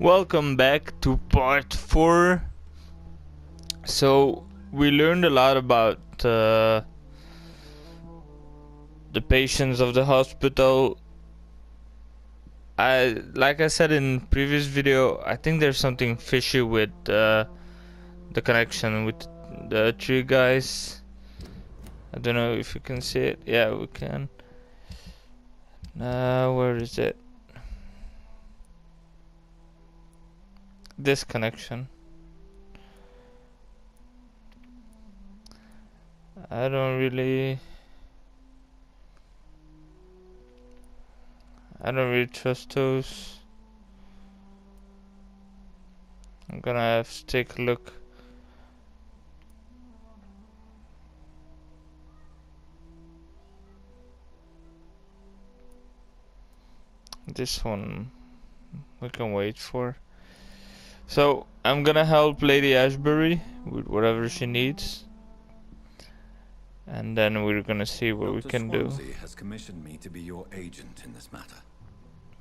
Welcome back to part 4. So we learned a lot about the patients of the hospital. Like I said in previous video, I think there's something fishy with the connection with the three guys. I don't know if you can see it. Yeah, we can. Where is it? This connection. I don't really trust those. I'm gonna have to take a look. This one we can wait for. So I'm gonna help Lady Ashbury with whatever she needs, and then we're gonna see what we can do. Dr. Swansea has commissioned me to be your agent in this matter.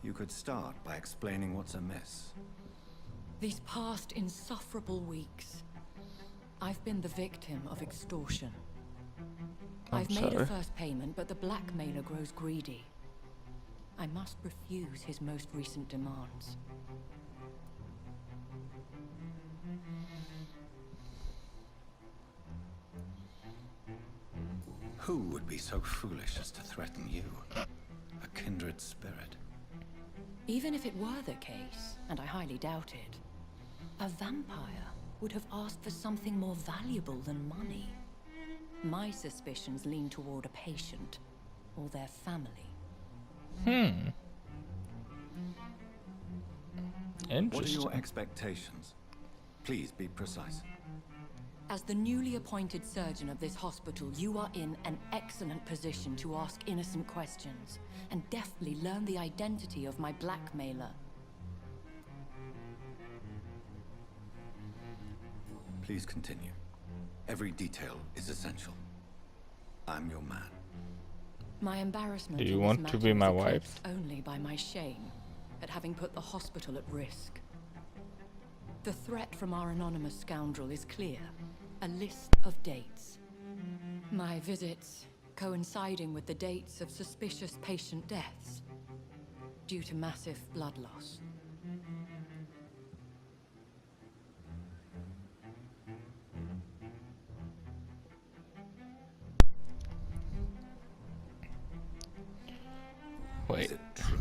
You could start by explaining what's amiss. These past insufferable weeks, I've been the victim of extortion. I've made a first payment, but the blackmailer grows greedy. I must refuse his most recent demands. Who would be so foolish as to threaten you? A kindred spirit. Even if it were the case, and I highly doubt it, a vampire would have asked for something more valuable than money. My suspicions lean toward a patient or their family. Interesting. What are your expectations? Please be precise. As the newly appointed surgeon of this hospital, you are in an excellent position to ask innocent questions and deftly learn the identity of my blackmailer. Please continue. Every detail is essential. I'm your man. My embarrassment. Do you want to be my wife? Only by my shame at having put the hospital at risk. The threat from our anonymous scoundrel is clear. A list of dates. My visits coinciding with the dates of suspicious patient deaths due to massive blood loss. Is it true?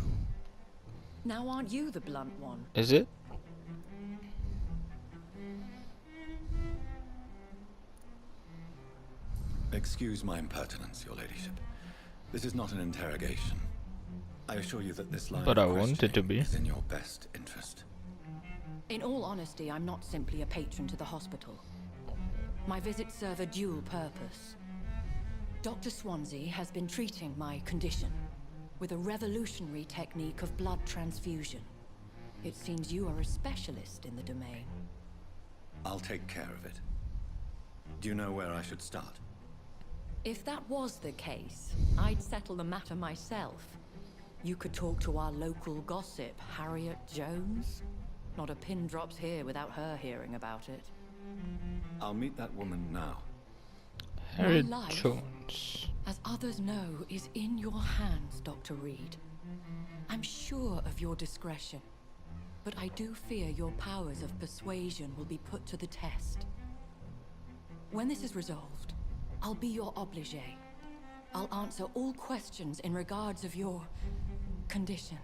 Now aren't you the blunt one? Is it? Excuse my impertinence, your ladyship. This is not an interrogation. I assure you that this line But of I want it to questioning be. is in your best interest. In all honesty, I'm not simply a patron to the hospital. My visits serve a dual purpose. Dr. Swansea has been treating my condition with a revolutionary technique of blood transfusion. It seems you are a specialist in the domain. I'll take care of it. Do you know where I should start? If that was the case, I'd settle the matter myself. You could talk to our local gossip, Harriet Jones. Not a pin drops here without her hearing about it. I'll meet that woman now. Harriet My life, Jones. as others know, is in your hands, Dr. Reed. I'm sure of your discretion, but I do fear your powers of persuasion will be put to the test. When this is resolved, I'll be your obligé. I'll answer all questions in regards of your condition.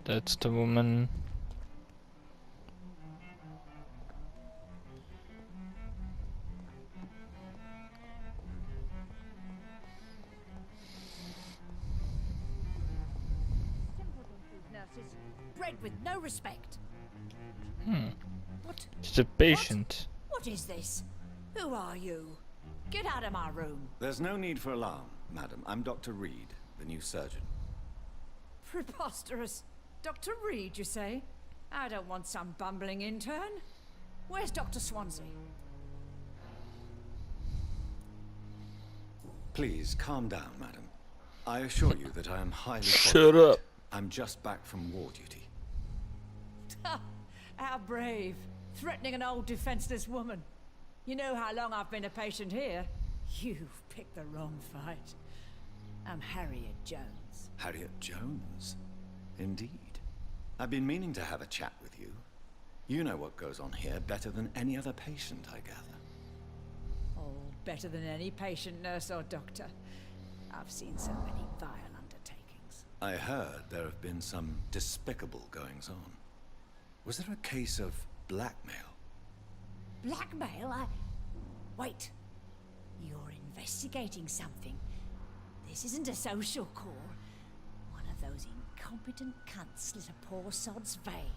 That's the woman. Nurses, bred with no respect. What? It's the patient. What is this? Who are you? Get out of my room. There's no need for alarm, madam. I'm Dr. Reed, the new surgeon. Preposterous. Dr. Reed, you say? I don't want some bumbling intern. Where's Dr. Swansea? Please, calm down, madam. I assure you that I am highly Shut qualified. up. I'm just back from war duty. How brave. Threatening an old defenseless woman. You know how long I've been a patient here? You've picked the wrong fight. I'm Harriet Jones. Harriet Jones? Indeed. I've been meaning to have a chat with you. You know what goes on here better than any other patient, I gather. Oh, better than any patient, nurse or doctor. I've seen so many vile undertakings. I heard there have been some despicable goings-on. Was there a case of blackmail? Blackmail? Wait. You're investigating something. This isn't a social call. One of those incompetent cunts slit a poor sod's vein.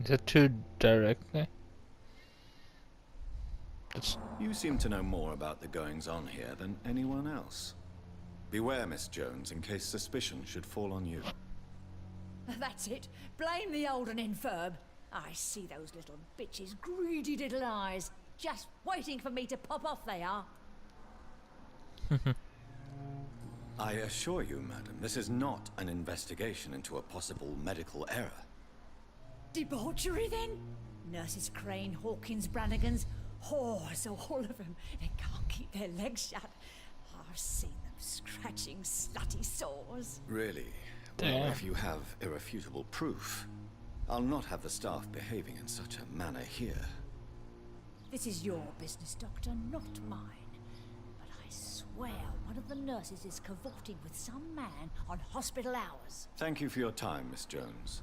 Is that too directly? You seem to know more about the goings-on here than anyone else. Beware, Miss Jones, in case suspicion should fall on you. That's it. Blame the old and infirm. I see those little bitches' greedy little eyes. Just waiting for me to pop off they are. I assure you, madam, this is not an investigation into a possible medical error. Debauchery, then? Nurses Crane, Hawkins, Brannigans, whores, all of them. They can't keep their legs shut. I've seen them scratching slutty sores. Really? Damn. Well, if you have irrefutable proof, I'll not have the staff behaving in such a manner here. This is your business, Doctor, not mine. But I swear one of the nurses is cavorting with some man on hospital hours. Thank you for your time, Miss Jones.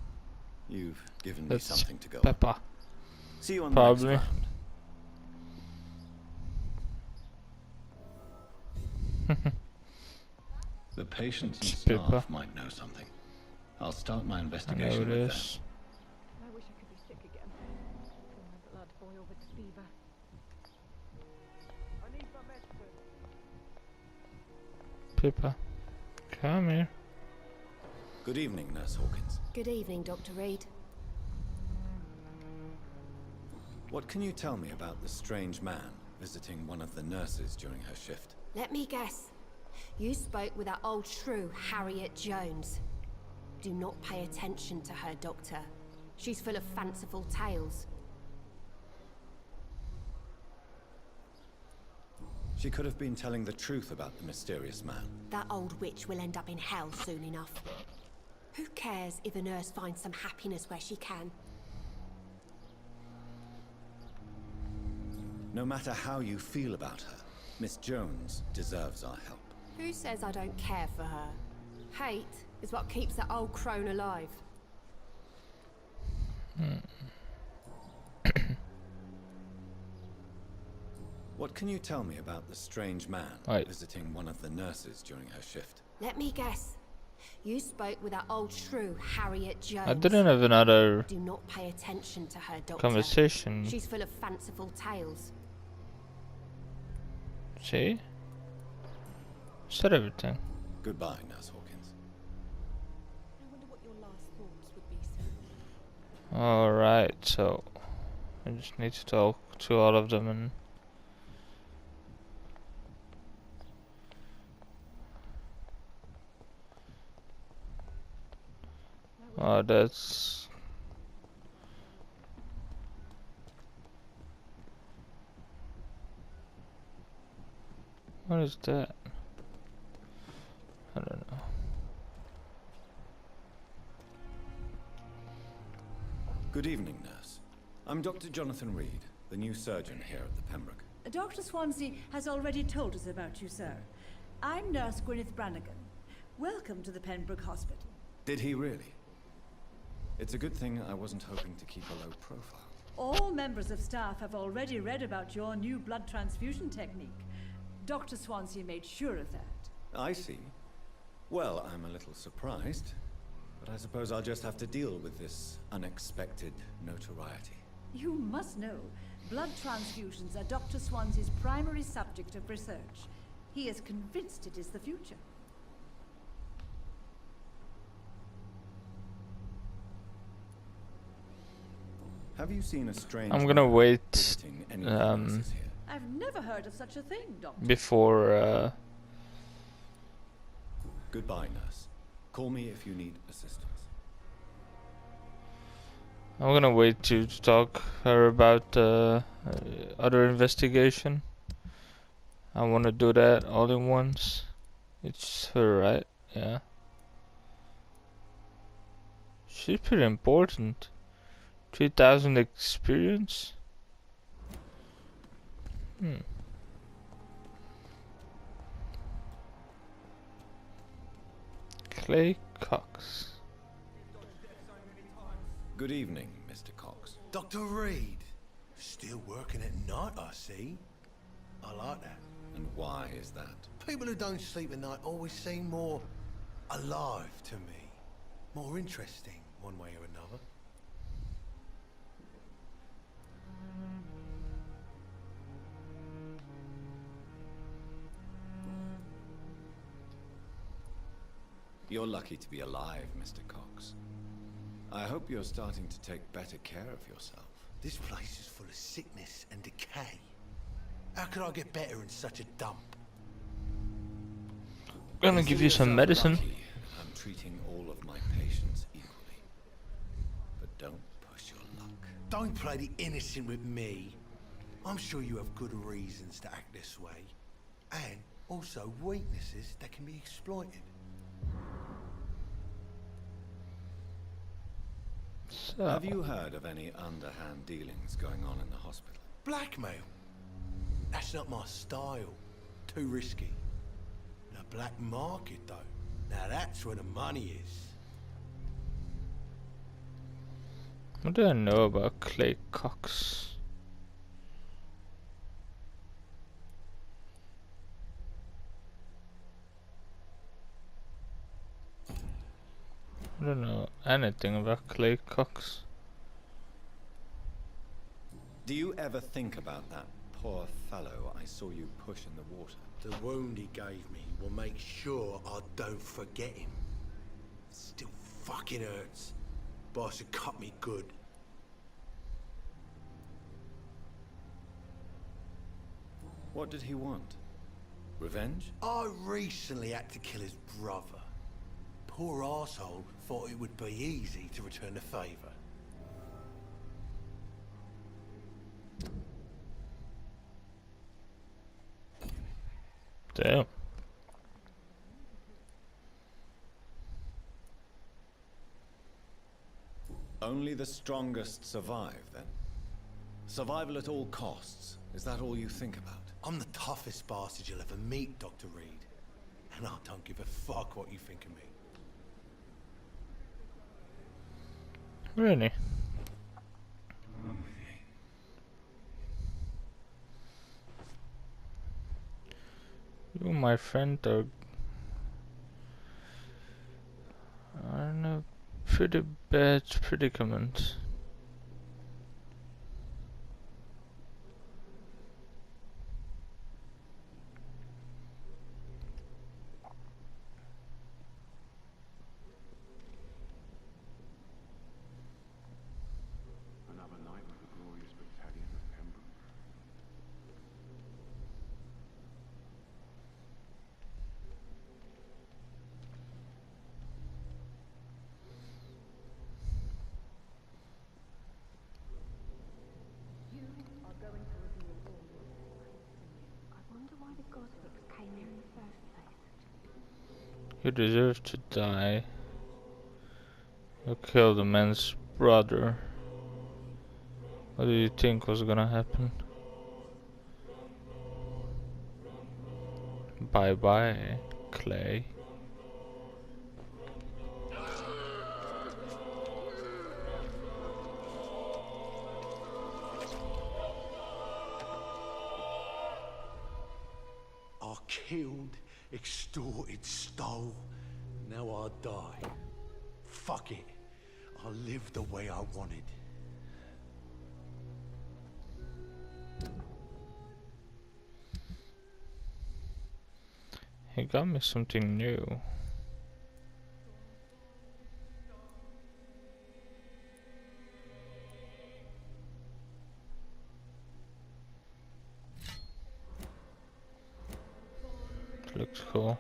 You've given me That's something to go on. Pepper. See you on Probably. the next round. The patients and It's staff Pippa. might know something. I'll start my I know investigation it with them. is. I wish I could be sick again. Feel my blood boil with fever. I need my medicine. Pippa. Come here. Good evening, Nurse Hawkins. Good evening, Dr. Reed. What can you tell me about the strange man visiting one of the nurses during her shift? Let me guess. You spoke with that old shrew, Harriet Jones. Do not pay attention to her, Doctor. She's full of fanciful tales. She could have been telling the truth about the mysterious man. That old witch will end up in hell soon enough. Who cares if a nurse finds some happiness where she can? No matter how you feel about her, Miss Jones deserves our help. Who says I don't care for her? Hate is what keeps that old crone alive. What can you tell me about the strange man Right. visiting one of the nurses during her shift? Let me guess. You spoke with that old shrew, Harriet Jones. I didn't have another Do not pay attention to her, Doctor. conversation. She's full of fanciful tales. See? Said everything. Goodbye, Nurse Hawkins. I wonder what your last thoughts would be, sir. Alright, so I just need to talk to all of them and oh, that's what is that? I don't know. Good evening, nurse. I'm Dr. Jonathan Reed, the new surgeon here at the Pembroke. Dr. Swansea has already told us about you, sir. I'm Nurse Gwyneth Brannigan. Welcome to the Pembroke Hospital. Did he really? It's a good thing I wasn't hoping to keep a low profile. All members of staff have already read about your new blood transfusion technique. Dr. Swansea made sure of that. I see. Well, I'm a little surprised, but I suppose I'll just have to deal with this unexpected notoriety. You must know, blood transfusions are Dr. Swansea's primary subject of research. He is convinced it is the future. Have you seen a strange I'm gonna man wait visiting any of the nurses here? I've never heard of such a thing, Doctor. before Goodbye, nurse. Call me if you need assistance. I'm gonna wait to talk her about other investigation. I wanna do that all in once. It's her, right? Yeah. She's pretty important. 3,000 experience. Clay Cox. Good evening, Mr. Cox. Dr. Reed. Still working at night, I see. I like that. And why is that? People who don't sleep at night always seem more alive to me. More interesting, one way or another. You're lucky to be alive, Mr. Cox. I hope you're starting to take better care of yourself. This place is full of sickness and decay. How could I get better in such a dump? I'm gonna give you some medicine. Lucky. I'm treating all of my patients equally. But don't push your luck. Don't play the innocent with me. I'm sure you have good reasons to act this way. And also weaknesses that can be exploited. So, Have you heard of any underhand dealings going on in the hospital? Blackmail? That's not my style. Too risky. The black market, though. Now that's where the money is. what do I know about Clay Cox? I don't know anything about Clay Cox. Do you ever think about that poor fellow I saw you push in the water? The wound he gave me will make sure I don't forget him. Still fucking hurts. Boss had cut me good. What did he want? Revenge? I recently had to kill his brother. Poor arsehole thought it would be easy to return the favor. Damn. Only the strongest survive, then? Survival at all costs. Is that all you think about? I'm the toughest bastard you'll ever meet, Dr. Reed. And I don't give a fuck what you think of me. Really? You, my friend, are in a pretty bad predicament. Another night with the glorious battalion of Pembroke. I wonder why the Gothics came here in the first place. You deserve to die. You killed the man's brother. What do you think was gonna happen? Bye bye, Clay. I killed, extorted, stole. Now I die. Fuck it. I lived the way I wanted. He got me something new. Looks cool.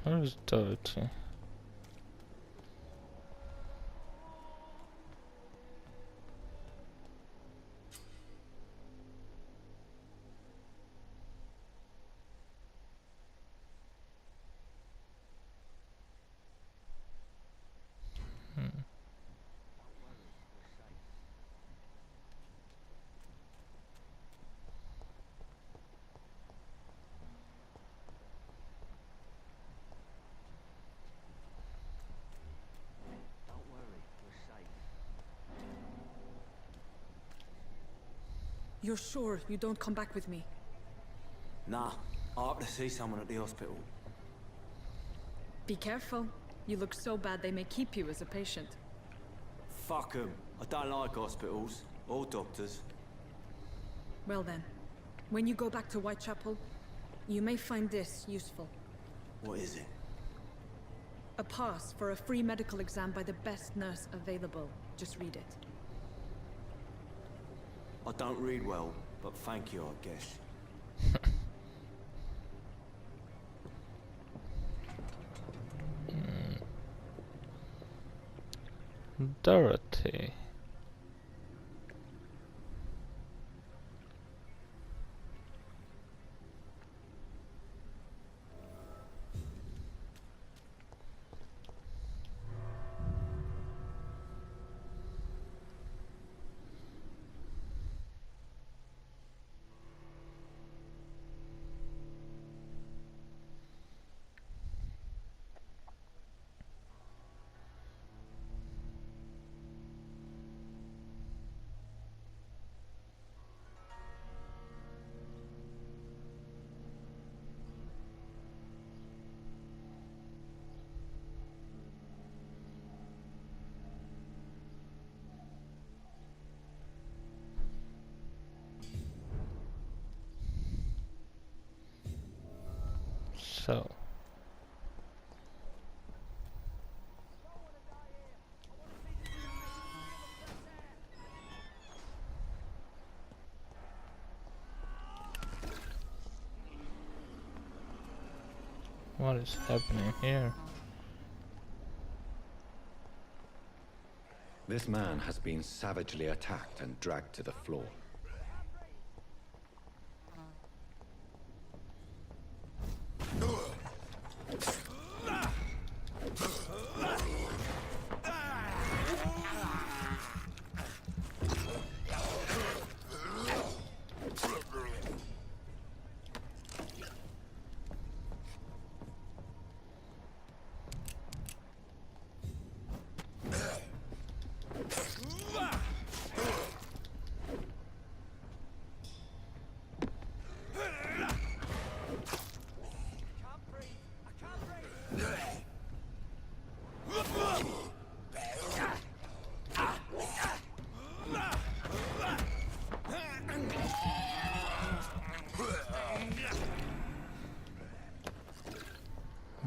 Where's Dorothy? You're sure you don't come back with me? Nah, I have to see someone at the hospital. Be careful. You look so bad they may keep you as a patient. Fuck 'em. I don't like hospitals or doctors. Well then, when you go back to Whitechapel, you may find this useful. What is it? A pass for a free medical exam by the best nurse available. Just read it. I don't read well, but thank you, I guess. Dorothy. So. What is happening here? This man has been savagely attacked and dragged to the floor.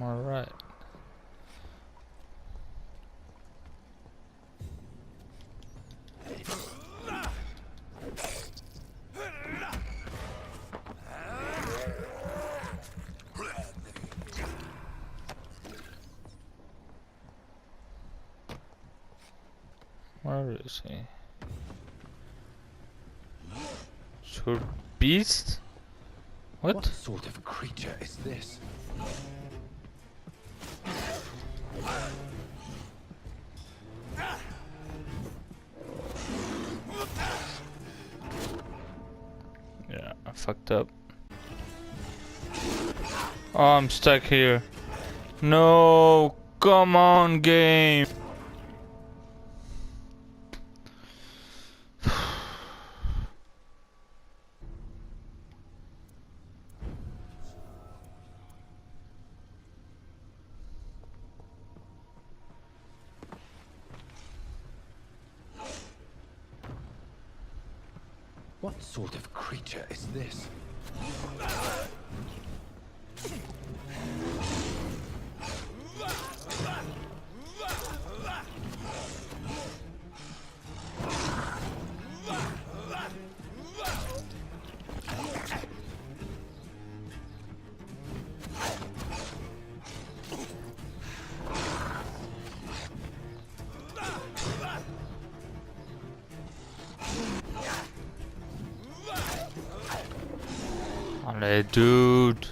All right. Where is he? Sure, beast? What sort of creature is this? Yeah, I fucked up. Oh, I'm stuck here. No, come on, game. What sort of creature is this? Allee, dude.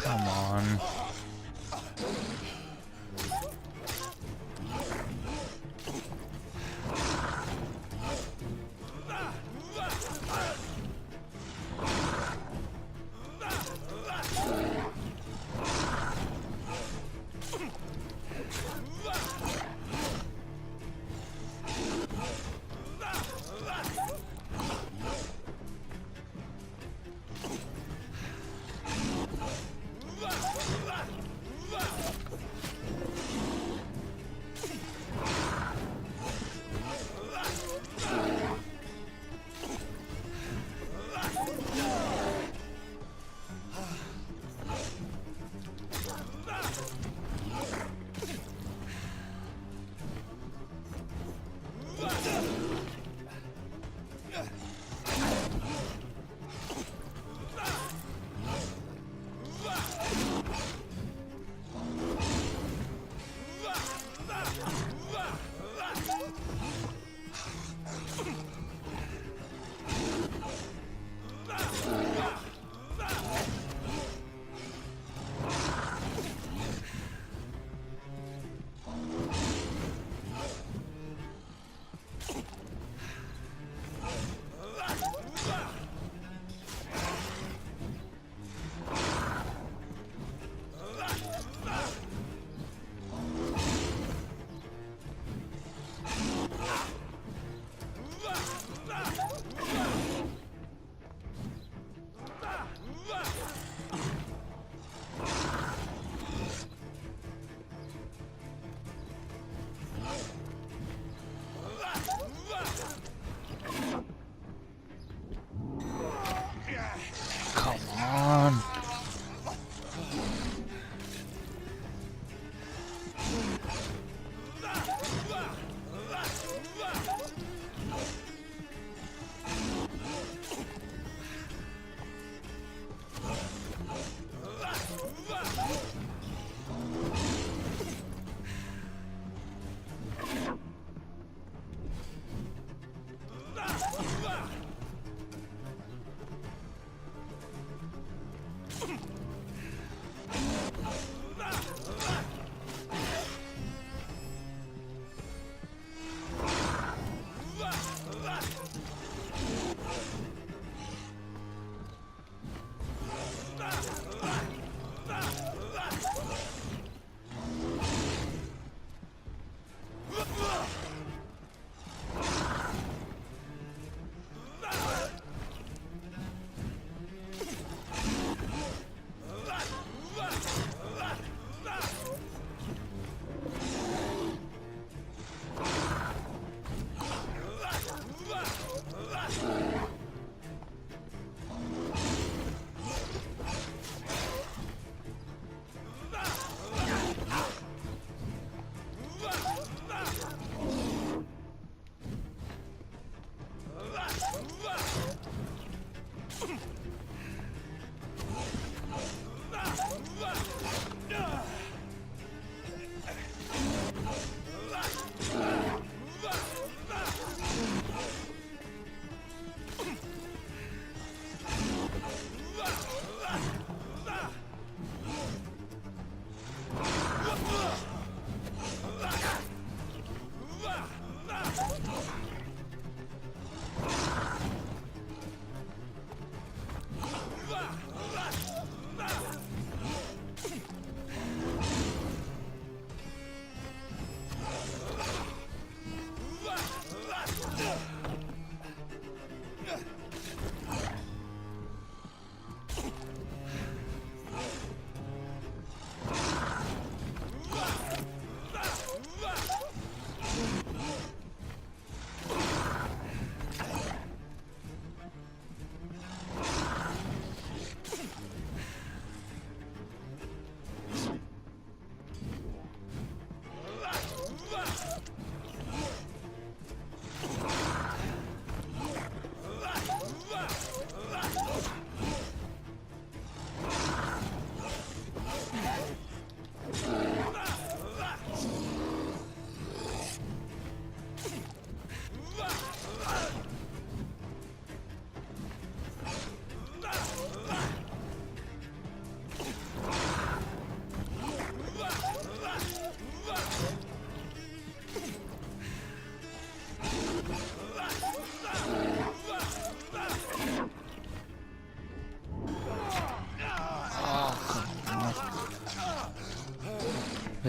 Come on.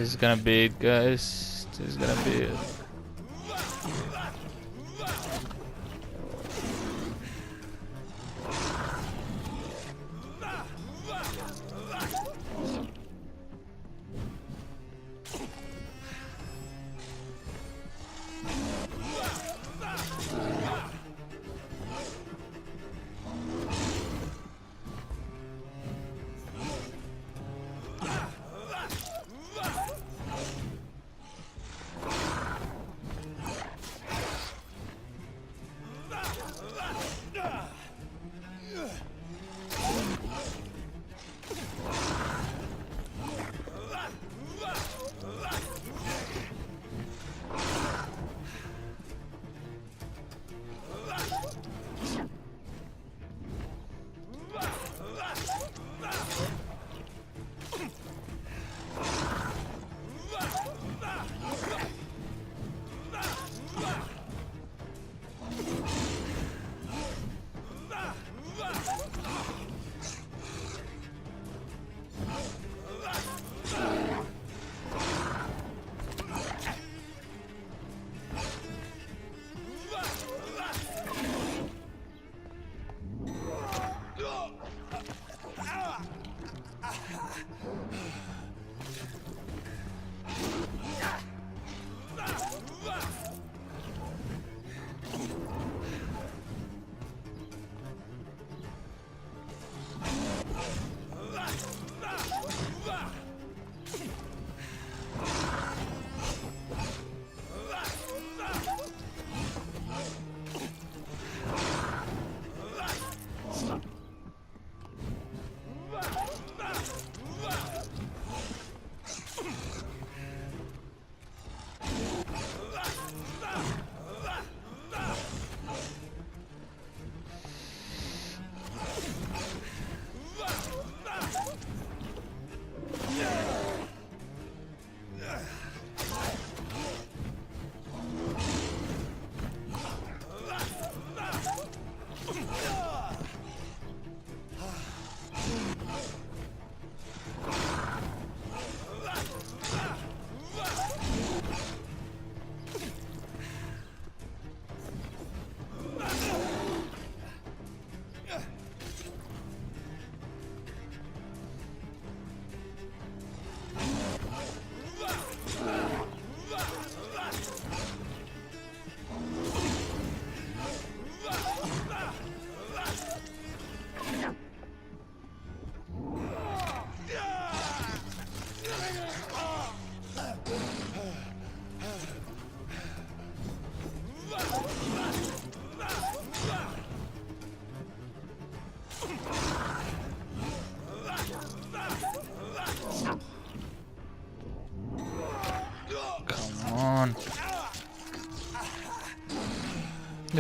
This is gonna be it, guys. This is gonna be it.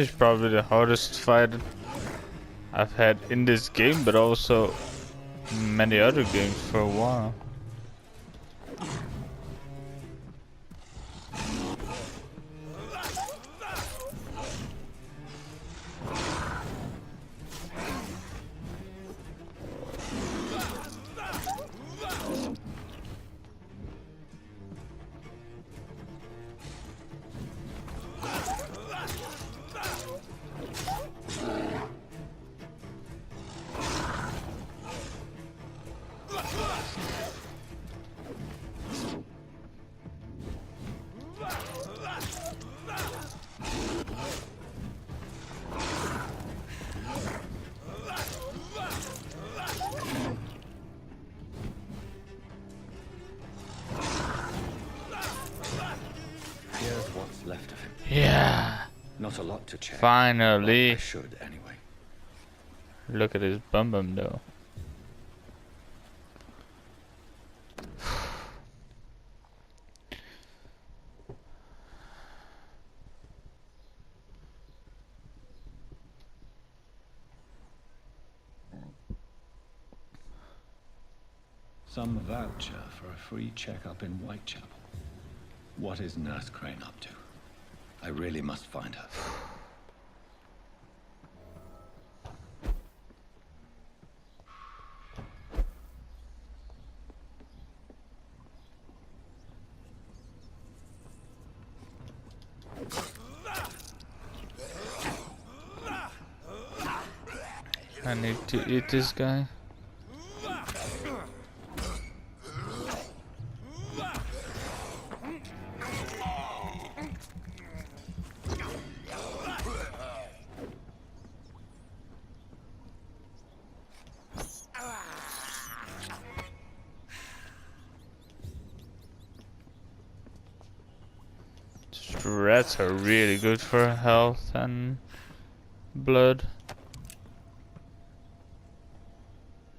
This is probably the hardest fight I've had in this game, but also many other games for a while. Here's what's left of him. Yeah. Not a lot to check. Finally. I should anyway. Look at his bum bum though. Some voucher for a free checkup in Whitechapel. What is Nurse Crane up to? I really must find her. I need to eat this guy. Rats are really good for health and blood.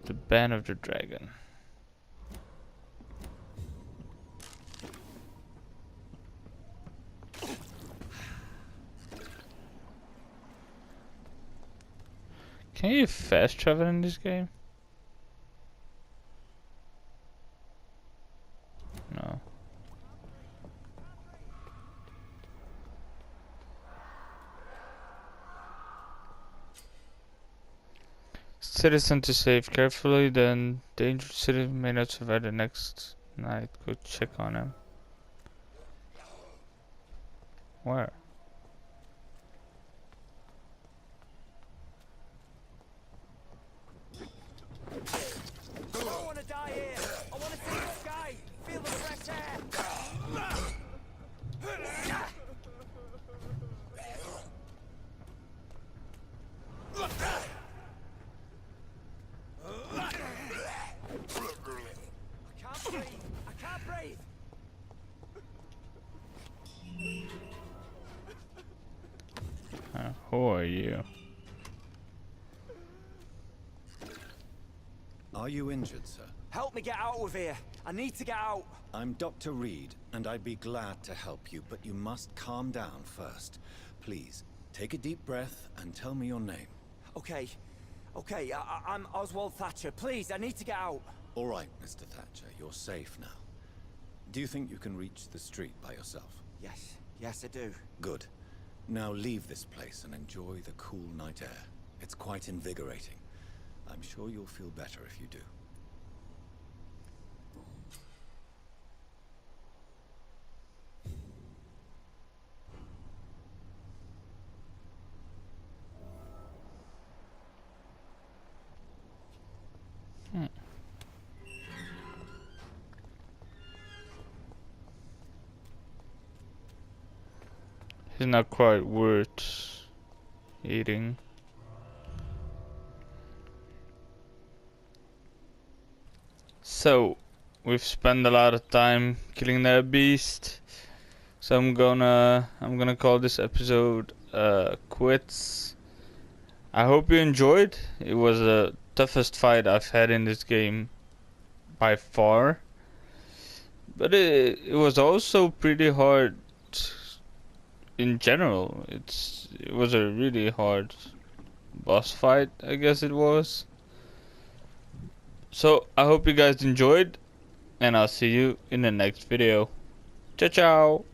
The Band of the Dragon. Can you fast travel in this game? No. Citizen to save carefully, then dangerous citizen may not survive the next night. Go check on him. Where? I don't want to die here. I want to see the sky, feel the fresh air. I can't breathe. Who are you? Are you injured, sir? Help me get out of here. I need to get out. I'm Dr. Reed, and I'd be glad to help you, but you must calm down first. Please, take a deep breath and tell me your name. Okay. I'm Oswald Thatcher. Please, I need to get out. All right, Mr. Thatcher, you're safe now. Do you think you can reach the street by yourself? Yes, I do. Good. Now leave this place and enjoy the cool night air. It's quite invigorating. I'm sure you'll feel better if you do. He's not quite worth eating. So, we've spent a lot of time killing that beast. So I'm gonna call this episode quits. I hope you enjoyed. It was the toughest fight I've had in this game by far. But it was also pretty hard in general, it was a really hard boss fight, I guess it was. So I hope you guys enjoyed, and I'll see you in the next video. Ciao ciao.